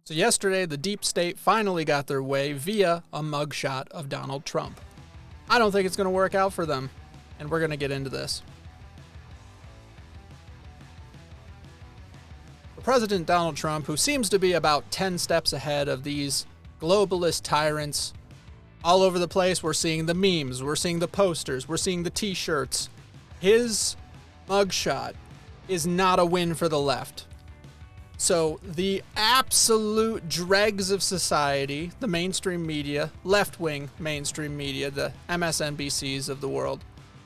So yesterday, the deep state finally got their way via a mugshot of Donald Trump. I don't think it's going to work out for them, and we're going to get into this. President Donald Trump, who seems to be about 10 steps ahead of these globalist tyrants all over the place. We're seeing the memes, we're seeing the posters, we're seeing the t-shirts. His mugshot is not a win for the left. So the absolute dregs of society, the mainstream media, left-wing mainstream media, the MSNBCs of the world,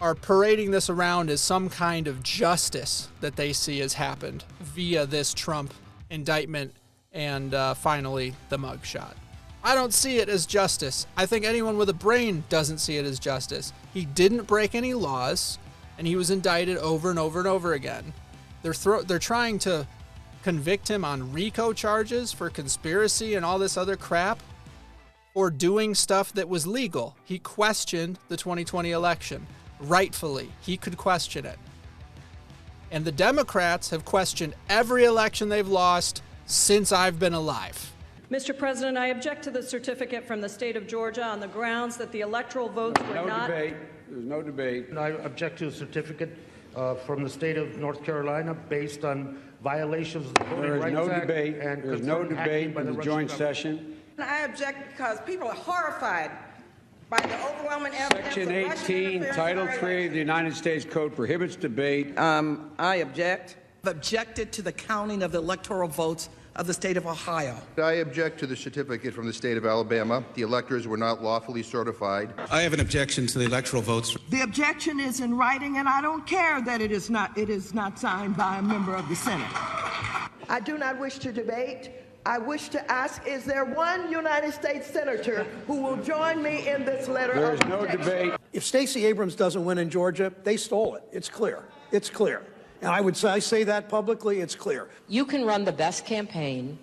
are parading this around as some kind of justice that they see has happened via this Trump indictment and finally the mugshot. I don't see it as justice. I think anyone with a brain doesn't see it as justice. He didn't break any laws, and he was indicted over and over and over again. They're trying to convict him on RICO charges for conspiracy and all this other crap, or doing stuff that was legal. He questioned the 2020 election. Rightfully, he could question it. And the Democrats have questioned every election they've lost since I've been alive. Mr. President, I object to the certificate from the state of Georgia on the grounds that the electoral votes were not... There's no debate. I object to a certificate from the state of North Carolina based on violations of the Voting Rights Act. There's no debate in the joint session. I object because people are horrified by the overwhelming evidence. Section 18, Title 3 of the United States Code prohibits debate. I object. I've objected to the counting of the electoral votes of the state of Ohio. I object to the certificate from the state of Alabama. The electors were not lawfully certified. I have an objection to the electoral votes. The objection is in writing, and I don't care that it is not signed by a member of the Senate. I do not wish to debate. I wish to ask, is there one United States senator who will join me in this letter There is of no objection? debate. If Stacey Abrams doesn't win in Georgia, they stole it. It's clear. It's clear. And I say that publicly, it's clear. You can run the best campaign,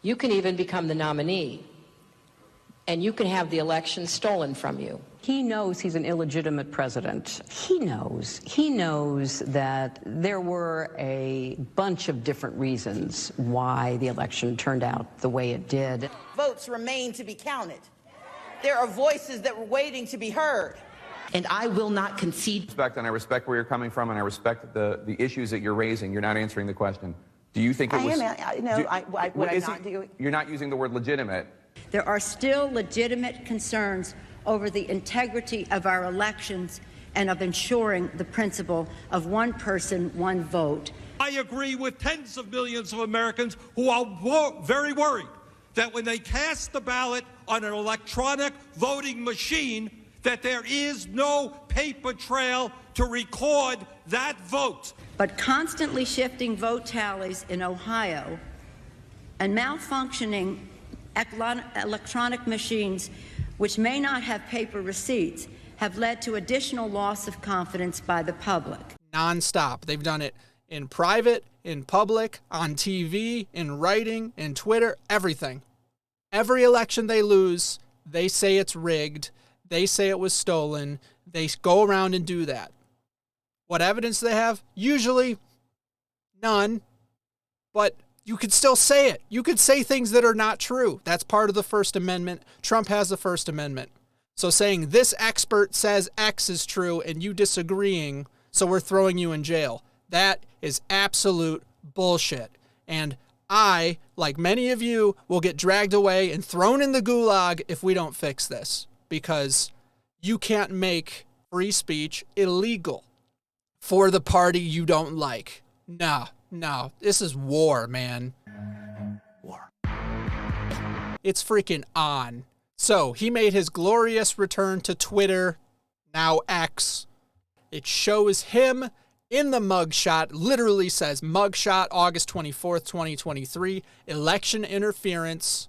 you can even become the nominee, and you can have the election stolen from you. He knows he's an illegitimate president. He knows that there were a bunch of different reasons why the election turned out the way it did. Votes remain to be counted. There are voices that were waiting to be heard. And I will not concede. And I respect where you're coming from, and I respect the issues that you're raising. You're not answering the question. Do you think it was... You're not using the word legitimate. There are still legitimate concerns over the integrity of our elections and of ensuring the principle of one person, one vote. I agree with tens of millions of Americans who are very worried that when they cast the ballot on an electronic voting machine, that there is no paper trail to record that vote. But constantly shifting vote tallies in Ohio and malfunctioning electronic machines, which may not have paper receipts, have led to additional loss of confidence by the public. Non-stop. They've done it in private, in public, on TV, in writing, in Twitter, everything. Every election they lose, they say it's rigged. They say it was stolen. They go around and do that. What evidence do they have? Usually none, but you could still say it. You could say things that are not true. That's part of the First Amendment. Trump has the First Amendment. So saying this expert says X is true and you disagreeing, so we're throwing you in jail. That is absolute bullshit. And I, like many of you, will get dragged away and thrown in the gulag if we don't fix this. Because you can't make free speech illegal for the party you don't like. No, this is war, man. War. It's freaking on. So he made his glorious return to Twitter, now X. It shows him in the mugshot, literally says mugshot, August 24th, 2023, election interference,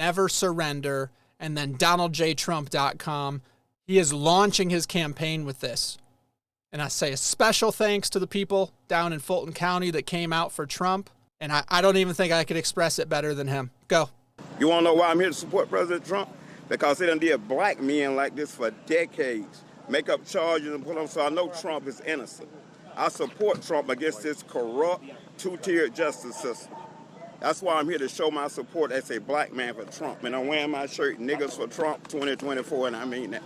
never surrender. And then DonaldJTrump.com. He is launching his campaign with this. And I say a special thanks to the people down in Fulton County that came out for Trump. And I don't even think I could express it better than him. Go. You want to know why I'm here to support President Trump? Because they done did black men like this for decades. Make up charges and put them, so I know Trump is innocent. I support Trump against this corrupt, two-tiered justice system. That's why I'm here to show my support as a black man for Trump. And I'm wearing my shirt, Niggas for Trump 2024, and I mean that.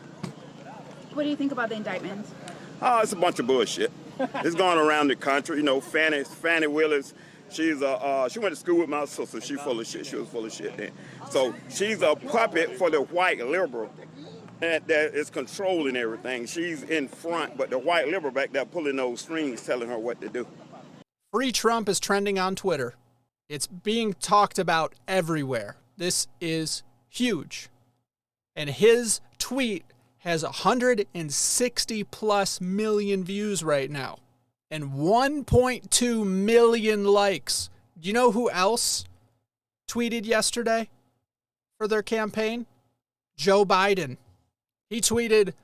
What do you think about the indictments? Oh, it's a bunch of bullshit. It's going around the country. You know, Fannie Willis, she went to school with my sister. She's full of shit. She was full of shit then. So she's a puppet for the white liberal that is controlling everything. She's in front, but the white liberal back there pulling those strings, telling her what to do. Free Trump is trending on Twitter. It's being talked about everywhere. This is huge. And his tweet has 160 plus million views right now and 1.2 million likes. Do you know who else tweeted yesterday for their campaign? Joe Biden. He tweeted,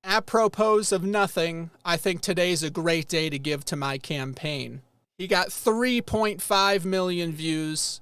apropos of nothing, I think today's a great day to give to my campaign. He got 3.5 million views,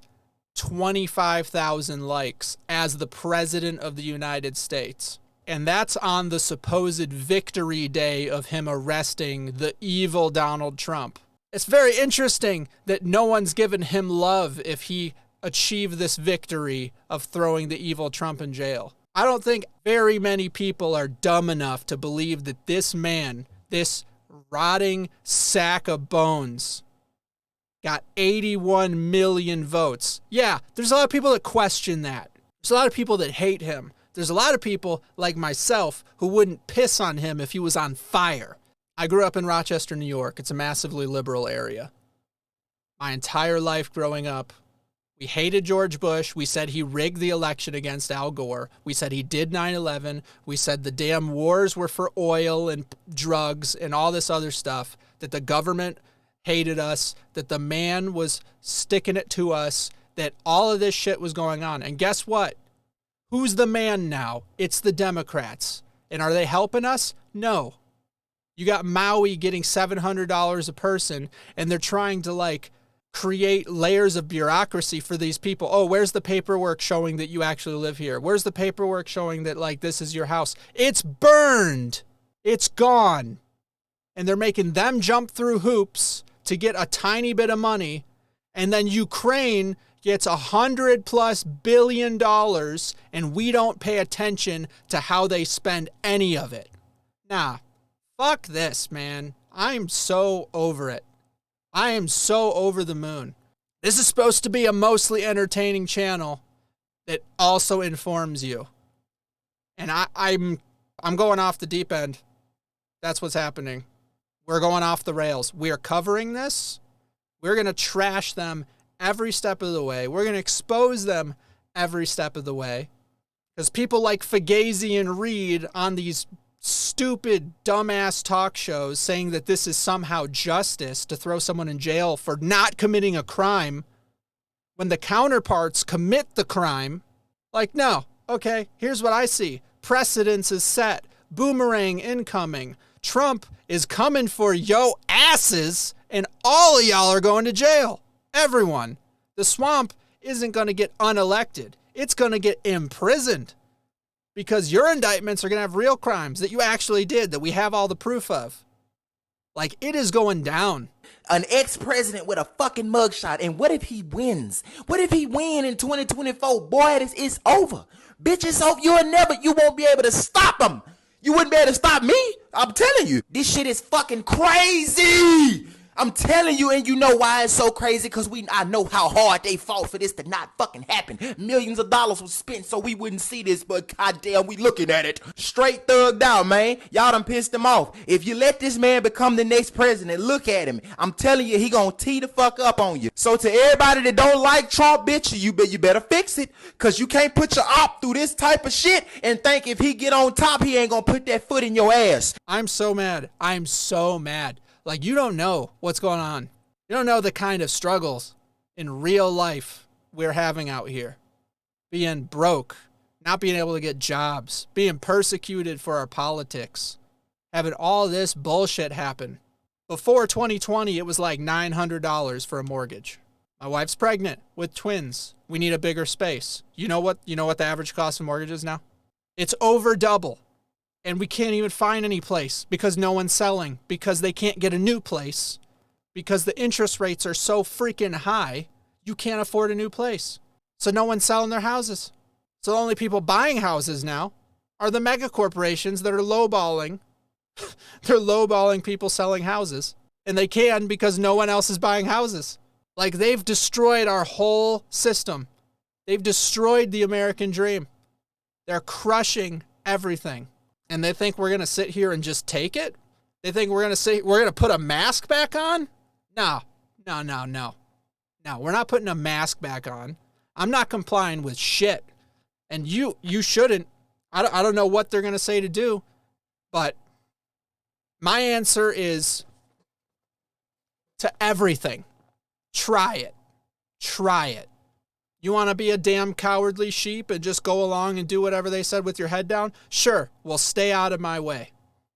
25,000 likes as the President of the United States. And that's on the supposed victory day of him arresting the evil Donald Trump. It's very interesting that no one's given him love if he achieved this victory of throwing the evil Trump in jail. I don't think very many people are dumb enough to believe that this man, this rotting sack of bones, got 81 million votes. Yeah, there's a lot of people that question that. There's a lot of people that hate him. There's a lot of people like myself who wouldn't piss on him if he was on fire. I grew up in Rochester, New York. It's a massively liberal area. My entire life growing up, we hated George Bush. We said he rigged the election against Al Gore. We said he did 9/11. We said the damn wars were for oil and drugs and all this other stuff, that the government hated us, that the man was sticking it to us, that all of this shit was going on. And guess what? Who's the man now? It's the Democrats. And are they helping us? No. You got Maui getting $700 a person, and they're trying to create layers of bureaucracy for these people. Oh, where's the paperwork showing that you actually live here? Where's the paperwork showing that this is your house? It's burned. It's gone. And they're making them jump through hoops to get a tiny bit of money. And then Ukraine gets $100+ billion, and we don't pay attention to how they spend any of it. Nah, fuck this, man. I'm so over it. I am so over the moon. This is supposed to be a mostly entertaining channel that also informs you. And I'm going off the deep end. That's what's happening. We're going off the rails. We are covering this. We're going to trash them every step of the way. We're going to expose them every step of the way. Because people like Fugazi and Reed on these stupid, dumbass talk shows saying that this is somehow justice to throw someone in jail for not committing a crime when the counterparts commit the crime. No. Okay, here's what I see. Precedence is set. Boomerang incoming. Trump is coming for yo asses, and all of y'all are going to jail. Everyone. The swamp isn't going to get unelected. It's going to get imprisoned because your indictments are going to have real crimes that you actually did, that we have all the proof of. It is going down. An ex-president with a fucking mugshot, and what if he wins? What if he win in 2024? Boy, it's over. Bitch, it's over. You won't be able to stop him. You wouldn't be able to stop me. I'm telling you. This shit is fucking crazy. I'm telling you, and you know why it's so crazy, because I know how hard they fought for this to not fucking happen. Millions of dollars was spent so we wouldn't see this, but goddamn, we looking at it. Straight thugged out, man. Y'all done pissed him off. If you let this man become the next president, look at him. I'm telling you, he gonna tee the fuck up on you. So to everybody that don't like Trump, bitch, you better fix it, because you can't put your op through this type of shit and think if he get on top, he ain't gonna put that foot in your ass. I'm so mad. I'm so mad. You don't know what's going on. You don't know the kind of struggles in real life we're having out here. Being broke, not being able to get jobs, being persecuted for our politics, having all this bullshit happen. Before 2020, it was $900 for a mortgage. My wife's pregnant with twins. We need a bigger space. You know what the average cost of mortgage is now? It's over double. And we can't even find any place because no one's selling, because they can't get a new place, because the interest rates are so freaking high. you can't afford a new place. So no one's selling their houses. So the only people buying houses now are the mega corporations that are lowballing. They're lowballing people selling houses. And they can because no one else is buying houses. Like, they've destroyed our whole system. They've destroyed the American dream. They're crushing everything. And they think we're going to sit here and just take it? They think we're going to put a mask back on? No, we're not putting a mask back on. I'm not complying with shit. And you shouldn't. I don't know what they're going to say to do, but my answer is to everything. Try it. Try it. You want to be a damn cowardly sheep and just go along and do whatever they said with your head down? Sure, well, stay out of my way.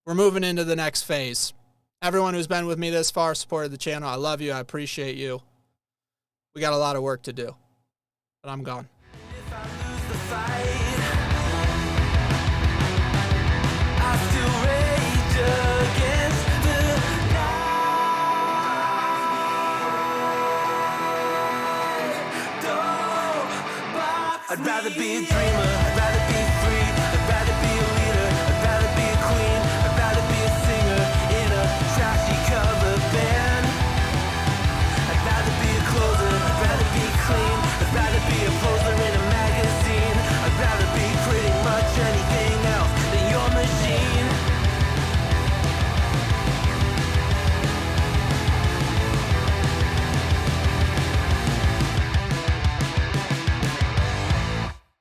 We're moving into the next phase. Everyone who's been with me this far, supported the channel, I love you. I appreciate you. We got a lot of work to do, but I'm gone. I'd rather be a dreamer, I'd rather be